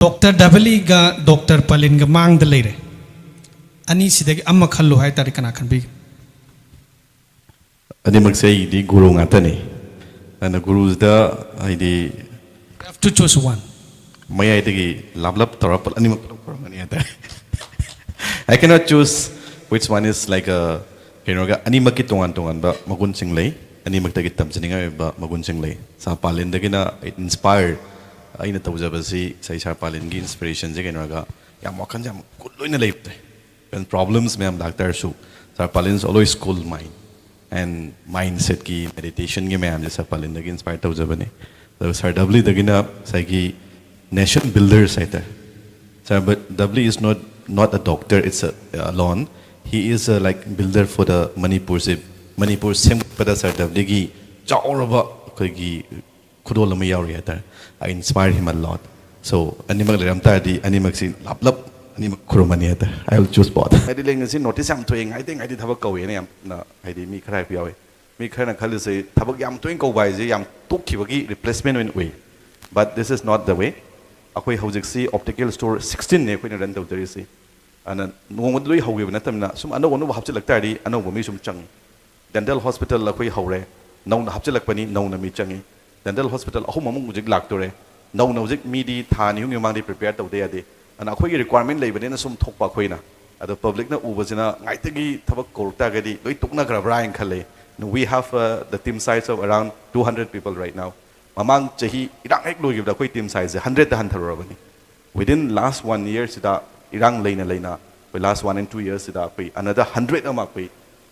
Dr. W ga Dr. Palin ga mang da leire. Ani sidagi amma khallu hai tari kana kan bi. Ani magsay di guru ngata ni. Ana gurus da ay di. You have to choose one. May ay di lablap torapal ani magkurang ata. I cannot choose which one is like a kinoga ani magkitungan-tungan ba magunsing lay. Ani magtagitam sininga ba magunsing lay. Sa Palin da gina it inspired. Ay natawjaba si sa Sir Palin gi inspiration je kinoga yam wakan jam kuloy na layte. And problems may am doctor so Sir Palin is always cool mind and mindset ki meditation ki may am Sir Palin da gi inspired tawjaba ni. So Sir W da gina sa gi nation builder saita. Sir W is not a doctor, it's alone. He is a like builder for the Manipur sem pada Sir W gi chauraba koi gi khudol ma yaw ri I inspired him a lot. So animal ramta di animal si lap animal kurumani ata. I will choose both. I did like notice am toing. I think I did have a go in am na I did me cry piawe. Me cry na khali say thabak yam toing go by je yam tuk khibagi replacement in way. But this is not the way. Akoi hojik si optical store 16 ne koi na ran tawjari si. Ana ngomod loi hawi na tamna sum ano ono hapche lagta di ano mi sum chang. Dental hospital akoi haure. Nau na hapche lagpani nau na mi changi. Dental hospital ahum among ujik lagtore. Nau ujik midi thani yung mang di prepare tawde ade. Ana akoi requirement lay bani na sum thokpa khoi na. Ado public na ubasina ngaitagi thabak korta gadi loi tukna grabra in khale. We have the team size of around 200 people right now. Mamang chahi irang ek loi gibda koi team size 100 han tharabani. Within last 1 year sida irang leina. For last 1 and 2 years sida koi another 100 ama koi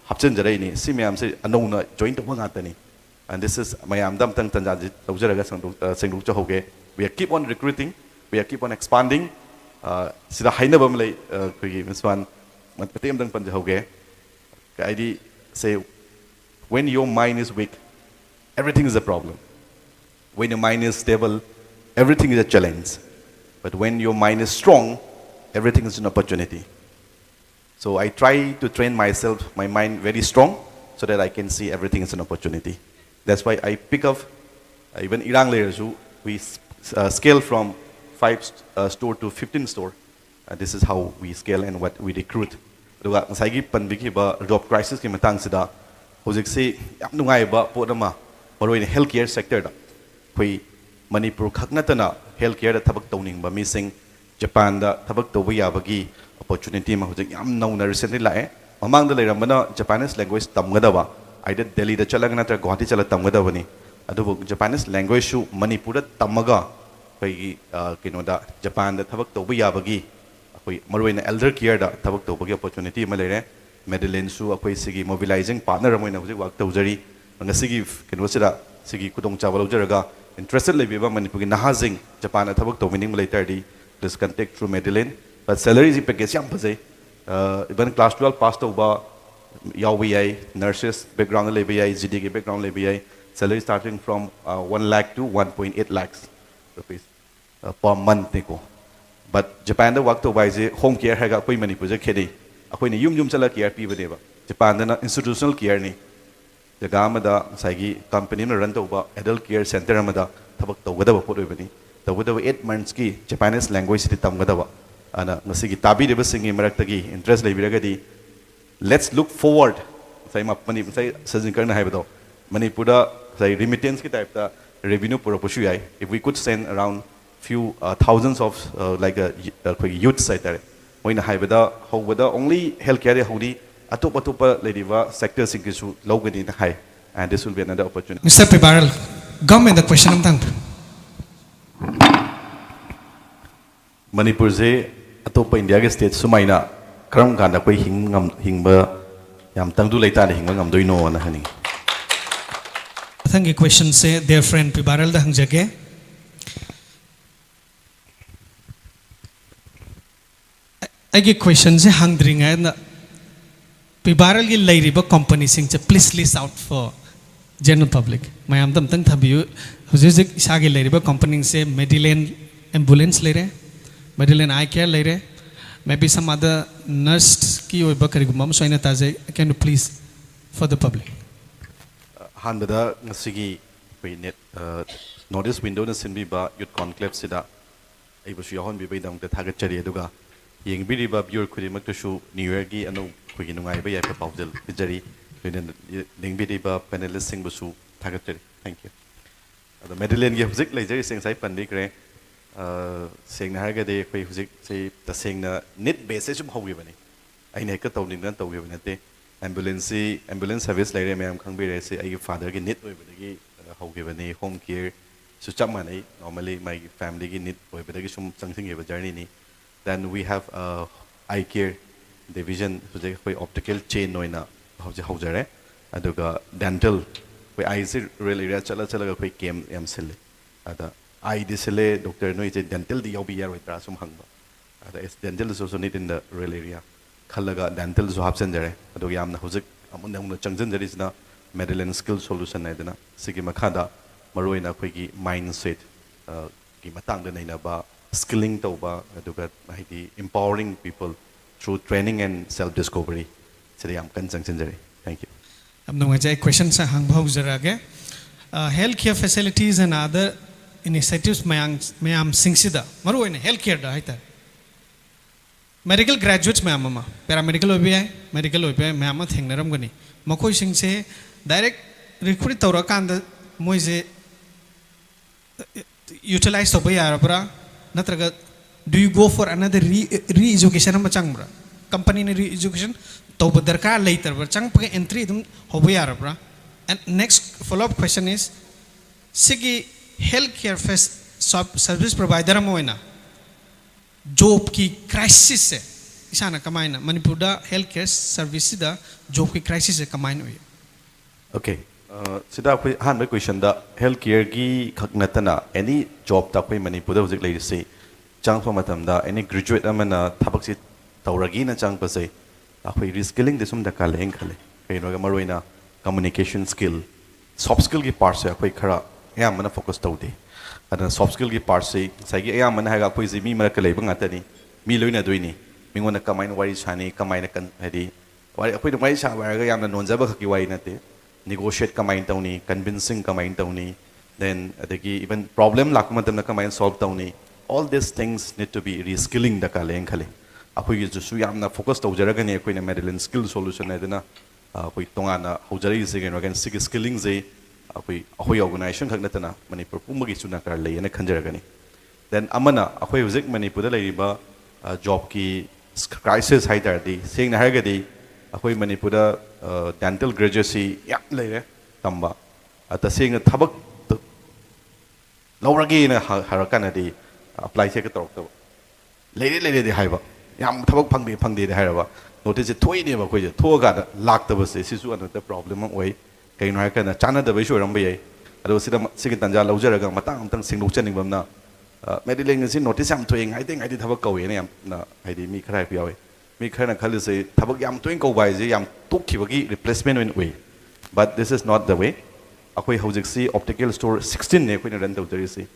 hapchen jarai ni. Si mayam se anona join to ngata ni. And this is mayam dam tang tanjaji tawjaraga sengru cha hoge. We keep on recruiting, we keep on expanding. Sida haina bam lay koi misban patem dang panja hoge. Kaidi say when your mind is weak, everything is a problem. When your mind is stable, everything is a challenge. But when your mind is strong, everything is an opportunity. So I try to train myself, my mind very strong, so that I can see everything as an opportunity. That's why I pick up even Irang layers who we scale from 5 store to 15 store. This is how we scale and what we recruit. Duga masagi panbiki ba job crisis ki matang sida hojik si yam nungai ba podama maroi healthcare sector da koi Manipur khaknatana healthcare da thabak tawning ba mising Japan da thabak tawba yabagi opportunity ma hojik yam nauna recently lae mamang da leirambana Japanese language tamgada ba either Delhi da chalaga natra Guwahati chala tamgada bani adu Japanese language shu Manipur da tamaga koi kino da Japan da thabak tawba yabagi koi maroi elder care da thabak tawbagi opportunity ma leire Medellin su akoi sigi mobilizing partner amoina hojik work tawjari ngasigi kino sida sigi kudong chawal ujaraga interested lebiba Manipur gi nahazing Japan da thabak tawmining later di please contact through Medellin but salary is package yam phajai even class 12 passed over yawi nurses background lebi GD background lebi salary starting from 1 lakh to 1.8 lakhs rupees per month neko but Japan da work to by home care haga koi Manipur je khedi akoi ni yum chala care pi bane ba Japan da institutional care ni jaga ma da saigi company na run to ba adult care center ma da thabak tawgada ba podoi bani tawgada 8 months ki Japanese language ti tamgada ba ana ngasigi tabi de singi maraktagi interest leibiraga di let's look forward sai mapani sai sajin karna hai bado Manipur da sai remittance ki type da revenue pura pushu yai if we could send around few thousands of like a youth site there moina hai bada how bada only healthcare hodi atopa lediva sector singisu logani na hai and this will be another opportunity. Mr. Pibarel, government the question am tang. Manipur je atopa India ge state sumaina karam ganda koi hingba yam tangdu leita de hingba ngam doino na hani. Thank you question say dear friend Pibarel da hangjage I get questions hangdring and Pibarel gi lairiba company sing please list out for general public. Mayam dam tang thabiyu hujik isagi lairiba company se Medellin ambulance leire Medellin eye care leire maybe some other nurse ki oiba karigumam so ina taje can you please for the public hanbada ngasigi we net notice window na sinbi ba youth conclave sida ꯑꯩꯕꯨꯁꯨ ꯌꯥꯎꯍꯟꯕꯤꯕꯒꯤꯗꯃꯛꯇ ꯊꯥꯒꯠꯆꯔꯤ ꯑꯗꯨꯒ ꯌꯦꯡꯕꯤꯔꯤꯕ ꯚ꯭ꯌꯨꯔ ꯈꯨꯗꯤꯡꯃꯛꯇꯁꯨ new ꯏꯌꯔꯒꯤ ꯑꯩꯈꯣꯏꯒꯤ ꯅꯨꯡꯉꯥꯏꯕ ꯌꯥꯏꯐ ꯄꯥꯎꯖꯦꯜ ꯄꯤꯖꯔꯤ ꯂꯣꯏꯅꯅ ꯌꯦꯡꯕꯤꯔꯤꯕ ꯄꯦꯅꯦꯂꯤꯁꯁꯤꯡꯕꯨꯁꯨ ꯊꯥꯒꯠꯆꯔꯤ thank you ꯑꯗꯣ ꯃꯦꯗꯤꯂꯦꯟꯒꯤ ꯍꯧꯖꯤꯛ ꯂꯩꯖꯔꯤꯁꯦ ꯉꯁꯥꯏ ꯄꯟꯕꯤꯈ꯭ꯔꯦ ꯁꯦꯡꯅ ꯍꯥꯏꯔꯒꯗꯤ ꯑꯩꯈꯣꯏ ꯍꯧꯖꯤꯛꯁꯦ ꯇꯁꯦꯡꯅ ꯅꯤꯠ ꯕꯦꯁꯁꯦ ꯁꯨꯝ ꯍꯧꯈꯤꯕꯅꯤ ꯑꯩꯅ ꯍꯦꯛꯇ ꯇꯧꯅꯤꯡꯗꯅ ꯇꯧꯈꯤꯕ ꯅꯠꯇꯦ ꯑꯦꯝꯕꯨꯂꯦꯟꯁ ꯁꯔꯚꯤꯁ ꯂꯩꯔꯦ ꯃꯌꯥꯝ ꯈꯪꯕꯤꯔꯦ ꯁꯤ ꯑꯩꯒꯤ ꯐꯥꯗꯔꯒꯤ ꯅꯤꯠ ꯑꯣꯏꯕꯗꯒꯤ ꯍꯧꯈꯤꯕꯅꯤ ꯍꯣꯝ ꯀꯦꯌꯔꯁꯨ ꯆꯞ ꯃꯥꯟꯅꯩ ꯅꯣꯔꯃꯦꯂꯤ ꯃꯥꯒꯤ ꯐꯦꯃꯤꯂꯤꯒꯤ ꯅꯤꯠ ꯑꯣꯏꯕꯗꯒꯤ ꯁꯨꯝ ꯆꯪꯁꯤꯟꯈꯤꯕ ꯖꯔꯅꯤꯅꯤ then we have eye care division ꯍꯧꯖꯤꯛ ꯑꯩꯈꯣꯏ ꯑꯣꯞꯇꯤꯀꯦꯜ ꯆꯦꯟ ꯑꯣꯏꯅ ꯍꯧꯖꯤꯛ ꯍꯧꯖꯔꯦ ꯑꯗꯨꯒ ꯗꯦꯟꯇꯦꯜ ꯑꯩꯈꯣꯏ ꯑꯥꯏꯁꯤ ꯔꯨꯔꯦꯜ ꯑꯦꯔꯤꯌꯥ ꯆꯠꯂꯒ ꯑꯩꯈꯣꯏ ꯀꯦꯝ ꯌꯥꯝ ꯁꯤꯜꯂꯤ ꯑꯗ ꯑꯥꯏꯗꯤ ꯁꯤꯜꯂꯦ ꯗꯣꯛꯇꯔ ꯅꯣꯏꯁꯦ ꯗꯦꯟꯇꯦꯜꯗꯤ ꯌꯥꯎꯕꯤ ꯌꯥꯔꯣꯏꯗ꯭ꯔꯥ ꯁꯨꯝ ꯍꯪꯕ ꯑꯗ ꯗꯦꯟꯇꯦꯜ ꯏꯁ ꯑꯣꯜꯁꯣ ꯅꯤꯠ ꯏꯟ ꯗ ꯔꯨꯔꯦꯜ ꯑꯦꯔꯤꯌꯥ ꯈꯜꯂꯒ ꯗꯦꯟꯇꯦꯜꯁꯨ ꯍꯥꯞꯆꯤꯟꯖꯔꯦ ꯑꯗꯨꯒ ꯌꯥꯝꯅ ꯍꯧꯖꯤꯛ ꯑꯃꯨꯟꯅ ꯆꯪꯁꯤꯟꯖꯔꯤꯁꯤꯅ ꯃꯦꯗꯤꯂꯦꯟ ꯁ꯭ꯀꯤꯜ ꯁꯣꯂꯨꯁꯟ ꯍꯥꯏꯗꯅ ꯁꯤꯒꯤ ꯃꯈꯥꯗ ꯃꯔꯨꯑꯣꯏꯅ ꯑꯩꯈꯣꯏꯒꯤ ꯃꯥꯏꯟ ꯁꯦꯠ ꯒꯤ ꯃꯇꯥꯡꯗ ꯅꯩꯅꯕ ꯁ꯭ꯀꯤꯜꯂꯤꯡ ꯇꯧꯕ ꯑꯗꯨꯒ ꯍꯥꯏꯗꯤ empowering people through training and self discovery ꯁꯤꯗ ꯌꯥꯝ ꯀꯟꯅ ꯆꯪꯁꯤꯟꯖꯔꯤ ꯊꯦꯡꯛ ꯌꯨ ꯌꯥꯝ ꯅꯨꯡꯉꯥꯏꯖꯩ ꯀ꯭ꯋꯦꯁꯟꯁꯦ ꯍꯪꯕ ꯍꯧꯖꯔꯛꯑꯒꯦ ꯍꯦꯜꯊ ꯀꯦꯌꯔ ꯐꯦꯁꯤꯂꯤꯇꯤꯁ ꯑꯦꯟ ꯑꯗꯔ ꯏꯅꯤꯁꯤꯌꯦꯇꯤꯚꯁ ꯃꯌꯥꯝꯁꯤꯡꯁꯤꯗ ꯃꯔꯨꯑꯣꯏꯅ ꯍꯦꯜꯊ ꯀꯦꯌꯔꯗ ꯍꯥꯏꯇꯥꯔꯦ ꯃꯦꯗꯤꯀꯦꯜ ꯒ꯭ꯔꯦꯖꯨꯋꯦꯠꯁ ꯃꯌꯥꯝ ꯑꯃ ꯄꯦꯔꯥꯃꯦꯗꯤꯀꯦꯜ ꯑꯣꯏꯕ ꯌꯥꯏ ꯃꯦꯗꯤꯀꯦꯜ ꯑꯣꯏꯕ ꯌꯥꯏ ꯃꯌꯥꯝ ꯑꯃ ꯊꯦꯡꯅꯔꯝꯒꯅꯤ ꯃꯈꯣꯏꯁꯤꯡꯁꯦ ꯗꯥꯏꯔꯦꯛ ꯔꯤꯀ꯭ꯔꯨꯏꯠ ꯇꯧꯔꯀꯥꯟꯗ ꯃꯣꯏꯁꯦ ꯌꯨꯇꯤꯂꯥꯏꯁ ꯇꯧꯕ ꯌꯥꯔꯕ꯭ꯔꯥ ꯅꯠꯇ꯭ꯔꯒ ꯗꯨ ꯌꯨ ꯒो ꯐꯣꯔ ꯑꯅꯗर री एजुकेशन अमा चंगब्रा कंपनी ने री एजुकेशन तौब दरकार लेतरब्रा चंगपगे एंट्री दुम होबो यारब्रा and next follow up question is सिगी health care face service provider अमोइना जॉब की क्राइसिस से इसाना कमाइना मणिपुर हेल्थ केयर सर्विस दा जॉब की क्राइसिस से कमाइन हुई ओके सिदा अखोई हान क्वेश्चन दा हेल्थ केयर की खक नतना एनी जॉब ता अखोई मणिपुर दा हुजिक लेरिसे चांगफा मतमदा एनी ग्रेजुएट अमना थबक सि तौरगी ना चांगपसे अखोई रिस्किलिंग दे सुम दका लेंग खले कइनोगा मरोइना कम्युनिकेशन स्किल सॉफ्ट स्किल की पार्ट से अखोई खरा यामना फोकस तौदे अदना सॉफ्ट स्किल की पार्ट से साइगी यामना हैगा अखोई जि मी मरक लेबा ngатani मी लोइना दोइनी मिंगोना कमाइन वारी सानी कमाइन कन हदि वारी अखोई वारी साबारगा यामना नोनजाबा खकी वारी नते negotiate कमाइन तौनी convincing कमाइन तौनी then adagi even problem lakma matamna कमाइन solve तौनी all these things need to be reskilling daka leng khale अखोई जुसु यामना फोकस तौजरगनी अखोइना मेडिलिन स्किल सोल्यूशन हैदना अखोई तोंगाना हौजरी से गेनो गन सिग स्किलिंग जे अखोई ऑर्गेनाइजेशन खक नतना मणिपुर पुमगी सुना कर लेयना खंजरगनी देन अमना अखोई हुजिक मणिपुर दा लेरिबा जॉब की क्राइसिस हाइदरदी सेंग हारगदी अखोई मणिपुर दा डेंटल ग्रेजुएसी याम लेरे तंबा तसेंग थबक लौरगे ना हरकनदी अप्लाई से तौरतब लेरे लेरे दे हाइबा याम थबक फंगदे फंगदे दे हाइबा नोटिस थोइने बा खोइ थोगा लाक्तबसे सिसु अनदर प्रॉब्लम ओइ कइनो हाइकना चानदबै सोरमबे याइ अदो सिदा सिगि तंजा लौजरगा मतंग अमतंग सिंगलोचनिंगबमना मेडिलिंग सि नोटिस याम थोइंग हाइदे थबक कौयेने याम हाइदि मी खरा पियावे मी खरना खलिसे थबक याम थोइंग कौबाइजे याम तोखिबगी रिप्लेसमेंट ओइन ओइ but this is not the way अखोई हौजिक्सी ऑप्टिकल स्टोर 16 ने अखोइना रन तौजरिसि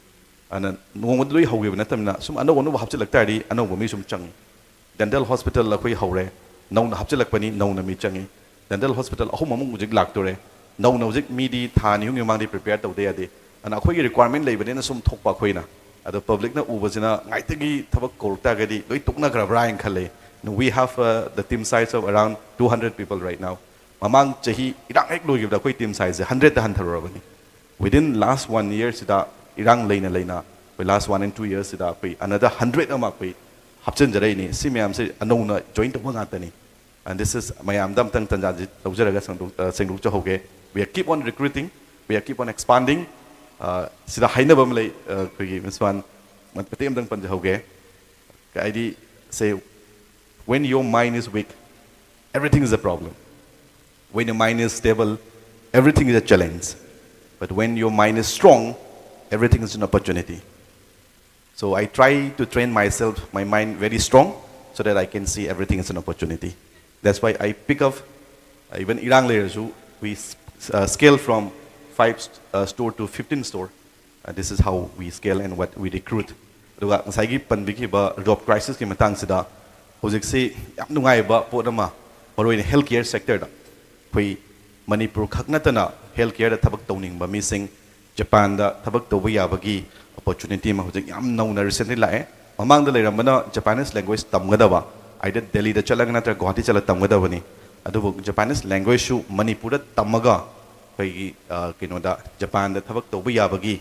अन नोंगमद लोइ हौगेब नतमना सुम अनो अनो हापचलक्तारी अनो मी सुम चंग डेंटल हॉस्पिटल अखोई हौरे नौना हापचलक्पनी नौना मी चंगी डेंटल हॉस्पिटल अहुम अमुक हुजिक लाक्तोरे नौना हुजिक मीदी थानि हुंगे मांगदि प्रिपेयर तौदे यादे अन अखोई रिक्वायरमेंट लेबनेना सुम थोकपा अखोइना अदो पब्लिक ना उबसिना गाइतगी थबक कोरतागदी लोइ तुकनाग्रब्रा इन खले we have the team size of around 200 people right now mamang chahi irang ek loigibda koi team size 100 ta hantarobani within last 1 year sida irang leina koi last 1 and 2 years sida koi another 100 ama koi hapchen jarai ni si mayam se anona join to nga tani and this is mayam dam tang tanja tawjaraga sengdu cha hoge we keep on recruiting we keep on expanding sida haina bam lei koi miswan patem dang panja hoge kaidi say when your mind is weak everything is a problem when your mind is stable everything is a challenge but when your mind is strong everything is an opportunity so I try to train myself my mind very strong so that I can see everything is an opportunity that's why I pick up even irang layers we scale from 5 store to 15 store this is how we scale and what we recruit aduga ngasai panbiki ba job crisis ki matang sida hojikse yam nungai ba podama moroina health care sector da koi manipur khaknatana health care da thabak tawning ba mising japan da thabak tawba yabagi opportunity ma hojik yam nauna recently lae mamang da leiramana Japanese language tamgadaba either Delhi da chalaga natra Guwahati chala tamgadabani adubu Japanese language su Manipur da tamaga kai kino da Japan da thabak tawba yabagi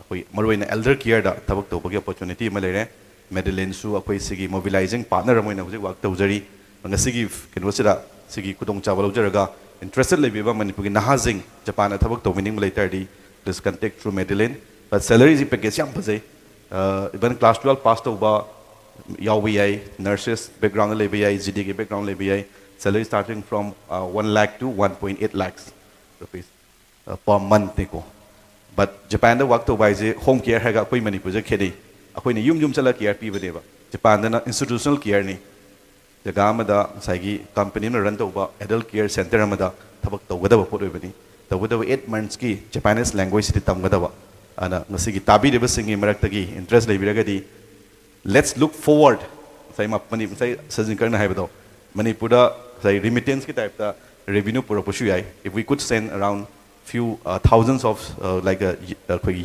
akoi maroina elder care da thabak tawbagi opportunity ma leire Medellin su akoi sigi mobilizing partner amoina hujik wak tawjari ngasigi kino sida sigi kudong chawal ujaraga interested lebiba Manipur gi nahazing Japan da thabak tawmining ma leitardi please contact through Medellin but salary is package yam phasai even class 12 passed over yawi nurses background lebi GDK background lebi salary starting from 1 lakh to 1.8 lakhs rupees per month neko but Japan da work to by home care haga koi Manipur je khedi akoi ne yum chala care pi badeba Japan da institutional care ni jaga amada saigi company na run to ba adult care center amada thabak tawgada ba pot oibani tawgada 8 months ki Japanese language ti tamgada ba ana ngasigi tabi de singi maraktagi interest leibiragadi let's look forward sai mapani sai sajin karna haibado Manipur da sai remittance ki type da revenue pura pushu yai if we could send around few thousands of like a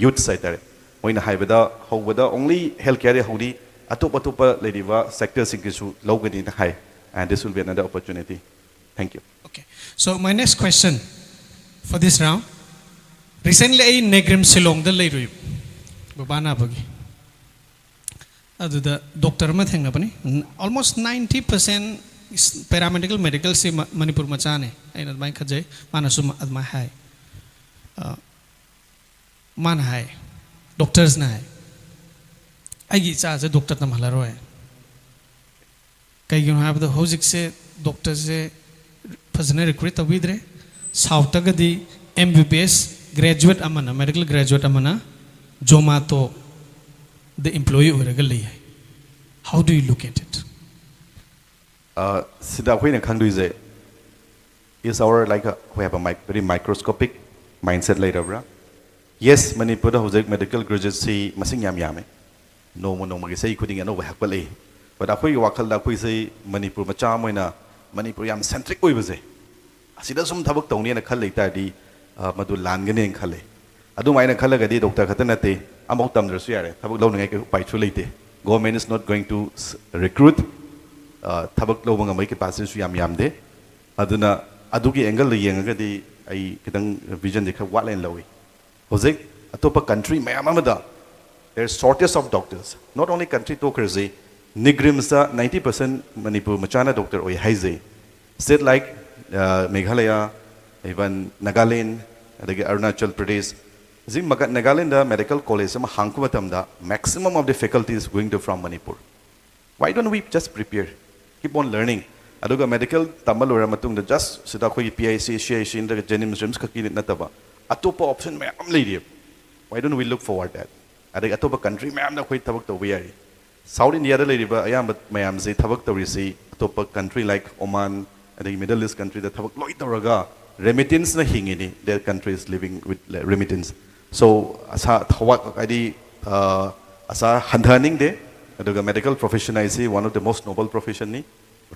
youth site there moina haibada hobada only healthcare hodi atopa lediva sector singisu logani na hai and this will be another opportunity thank you Okay. So my next question for this round. Recently, I negrim Silong the lady. Babana bagi. Adu the doctor matheng apani. Almost 90% is paramedical medical si Manipur machane. Ay nad mai khajay manasum ad mai hai. Man hai. Doctors na hai. Ay gi cha se doctor tam halaro hai. Kay gyun have the hozik se doctors se fazna recruit awidre. South tagadi MBBS graduate amana medical graduate amana Zomato the employee oragali how do you look at it sida hoina khangdui je is our like we have a very microscopic mindset later bra yes Manipur da hojek medical graduate masing yam yame no gi sei khuding ano wa hakpalei but akoi wakal da koi sei Manipur macha moina Manipur yam centric oi baje asida sum thabak tawni na khal leita di madu langane khale adu maina khalaga di doctor khatana te amok tamdra su yare thabak lo ngai ke pai chu leite government is not going to recruit thabak lo banga mai ke capacity su yam de aduna adugi angle le yenga di ai kitang vision de kha watline lawi hojek atopa country mayam amada there is shortage of doctors not only country to kerze nigrimsa 90% Manipur machana doctor oi haize state like Meghalaya even Nagaland adagi Arunachal Pradesh zing Nagaland da medical college ma hangku matamda maximum of the faculty is going to from Manipur why don't we just prepare keep on learning aduga medical tamal ora matung da just sida khoi PIC CIC inda Jennings Rims ka kinit nataba atopa option ma am leidi why don't we look forward that adagi atopa country ma am na khoi tabak to yari South India da leidi ba ayam mayam se tabak to risi atopa country like Oman adagi Middle East country da tabak loi tawraga remittance na hingini their country is living with remittance so asa thawak adi asa handhaning de aduga medical profession I see one of the most noble profession ni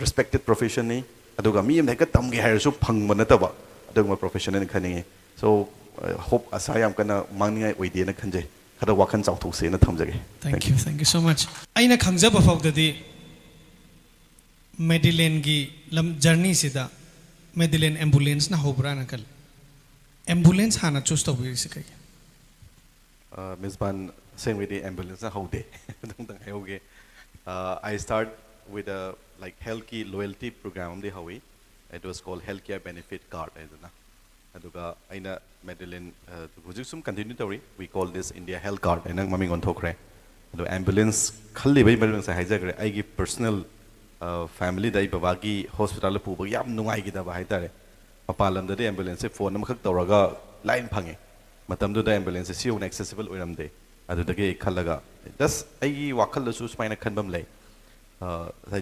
respected profession ni aduga mi am ka tamge hair su phangma nataba aduga profession ni khani so hope asa yam kana mangningai oide na khanje khada wakhan chawthok se na thamjage thank you so much aina khangjaba fawdadi Medellin gi lam journey sida Medellin ambulance na hobra na kal ambulance hana choose to be sikai Misban same with the ambulance na haude dang hauge I start with a like health loyalty program de hawi it was called healthcare benefit card aidana aduga aina Medellin hujik sum continue tori we call this India health card aina maming on thokre adu ambulance khalli bai ambulance haijagre ai gi personal family dai babagi hospital pu ba yam nungai gi da ba haitare mapalam da ambulance phone nam khak tawraga line phange matam du da ambulance si on accessible oiram de adu dage khallaga just ai wakhal su spaina khanbam lei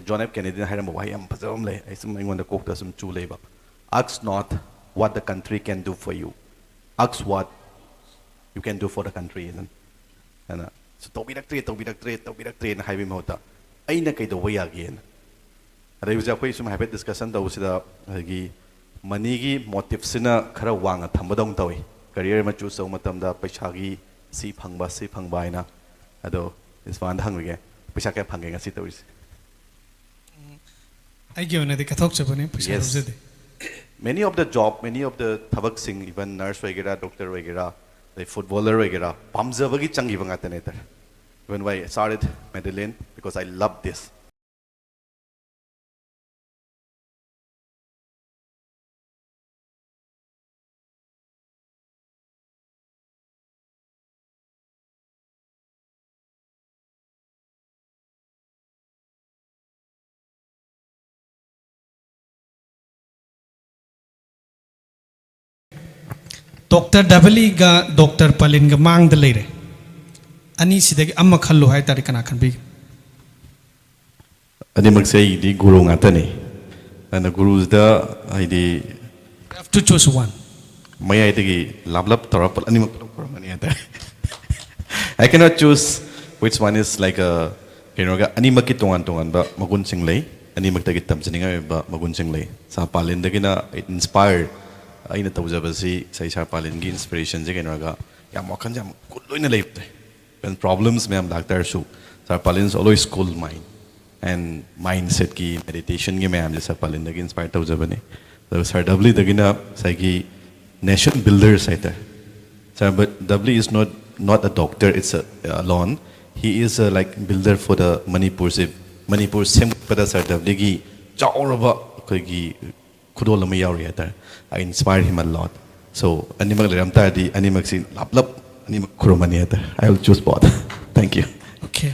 John F Kennedy hairam ba yam phajam lei ai sum ingon da kokta sum chu lei ba ask not what the country can do for you ask what you can do for the country and so tobirak na haibi mota aina kai do waya again adai uja khoi sum habit discussion da usida gi money gi motive sina khara wanga thambadong tawi career ma choose so matam da paisa gi si phangba ina ado is fan hangge पैसा क्या fungi ngasi tawise ꯑꯩꯒꯤ ꯑꯣꯏꯅꯗꯤ ꯀꯠꯊꯣꯛꯆꯕꯅꯤ ꯄꯩꯁꯥ Yes. ꯂꯧꯖꯗꯦ many of the job many of the thabak sing even nurse वगैरह doctor वगैरह like footballer वगैरह pamjabagi changi banga tane tar even why I started Medellin because I love this Dr. Dabali ga Dr. Palin ga mang da leire ani sidagi amma khallu hai tari kana khan bi ani maksai di guru ngata ne and gurus da I you have to choose one may I tigi lablap torapal ani makani ata I cannot choose which one is like a ani maki tongan ba magun sing lay ani magtagi tamsininga ba magun sing lay sa palin da gina it inspired aina tawjabasi sai sa palin gi inspiration je kenoga yam wakan jam kuloina leipte when problems me am doctor su sa palin's always cool mind and mindset ki meditation gi me am je sa palin da gi inspire tawjabani so sir doubly da gina sai gi nation builder saita sir but doubly is not a doctor it's alone he is a like builder for the Manipur sem pada sir doubly gi chawraba koi gi khudol ma yauri ata I inspired him a lot so animal ramta di animal si lap animal kurumani ata I will choose both thank you okay